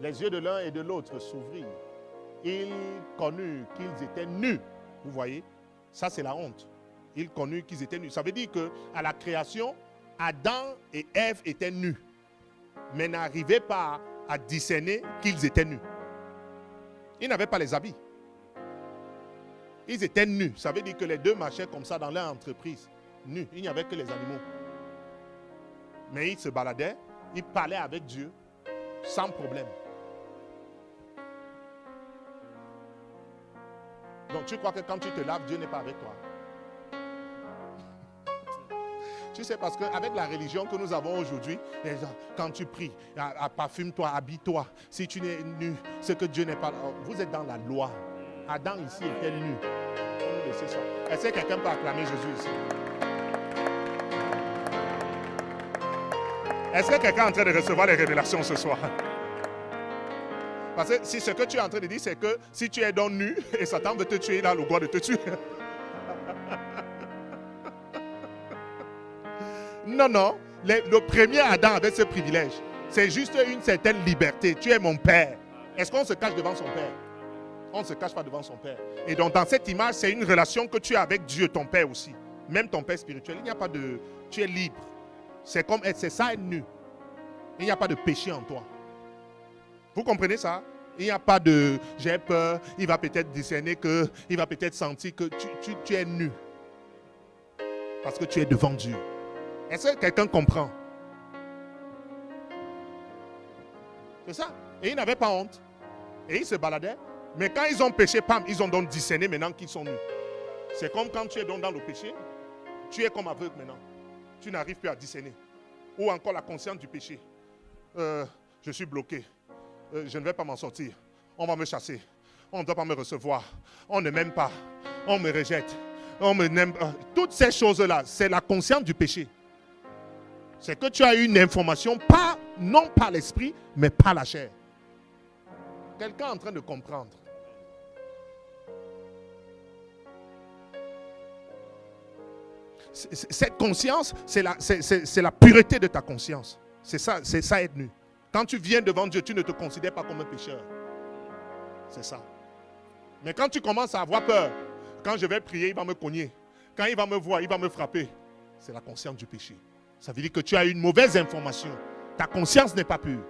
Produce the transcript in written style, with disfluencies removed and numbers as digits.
Les yeux de l'un et de l'autre s'ouvrirent. Ils connurent qu'ils étaient nus. Vous voyez? Ça, c'est la honte. Ils connurent qu'ils étaient nus. Ça veut dire qu'à la création, Adam et Ève étaient nus, mais n'arrivaient pas à discerner qu'ils étaient nus. Ils n'avaient pas les habits. Ils étaient nus. Ça veut dire que les deux marchaient comme ça dans leur entreprise, nus. Il n'y avait que les animaux. Mais ils se baladaient, ils parlaient avec Dieu sans problème. Donc tu crois que quand tu te laves, Dieu n'est pas avec toi? Tu sais, parce qu'avec la religion que nous avons aujourd'hui, quand tu pries, parfume-toi, habille-toi. Si tu n'es nu, c'est que Dieu n'est pas là. Vous êtes dans la loi. Adam ici était nu. On nous laisse ça. Est-ce que quelqu'un peut acclamer Jésus ici? Est-ce que quelqu'un est en train de recevoir les révélations ce soir? Parce que si ce que tu es en train de dire, c'est que si tu es donc nu et Satan veut te tuer, il a le droit de te tuer. Non, non. Le premier Adam avait ce privilège. C'est juste une certaine liberté. Tu es mon père. Est-ce qu'on se cache devant son père? On ne se cache pas devant son père. Et donc dans cette image, c'est une relation que tu as avec Dieu, ton père aussi. Même ton père spirituel. Il n'y a pas de... Tu es libre. C'est ça être nu. Il n'y a pas de péché en toi. Vous comprenez ça? Il n'y a pas de j'ai peur, il va peut-être discerner que, il va peut-être sentir que tu es nu. Parce que tu es devant Dieu. Est-ce que quelqu'un comprend? C'est ça. Et ils n'avaient pas honte. Et ils se baladaient. Mais quand ils ont péché, pam, ils ont donc discerné maintenant qu'ils sont nus. C'est comme quand tu es donc dans le péché, tu es comme aveugle maintenant. Tu n'arrives plus à discerner. Ou encore la conscience du péché. Je suis bloqué. Je ne vais pas m'en sortir. On va me chasser. On ne doit pas me recevoir. On ne m'aime pas. On me rejette. On me n'aime pas. Toutes ces choses-là, c'est la conscience du péché. C'est que tu as une information, non par l'esprit, mais par la chair. Quelqu'un est en train de comprendre. Cette conscience, c'est la pureté de ta conscience. C'est ça être nu. Quand tu viens devant Dieu, tu ne te considères pas comme un pécheur. C'est ça. Mais quand tu commences à avoir peur, quand je vais prier, il va me cogner. Quand il va me voir, il va me frapper. C'est la conscience du péché. Ça veut dire que tu as une mauvaise information. Ta conscience n'est pas pure.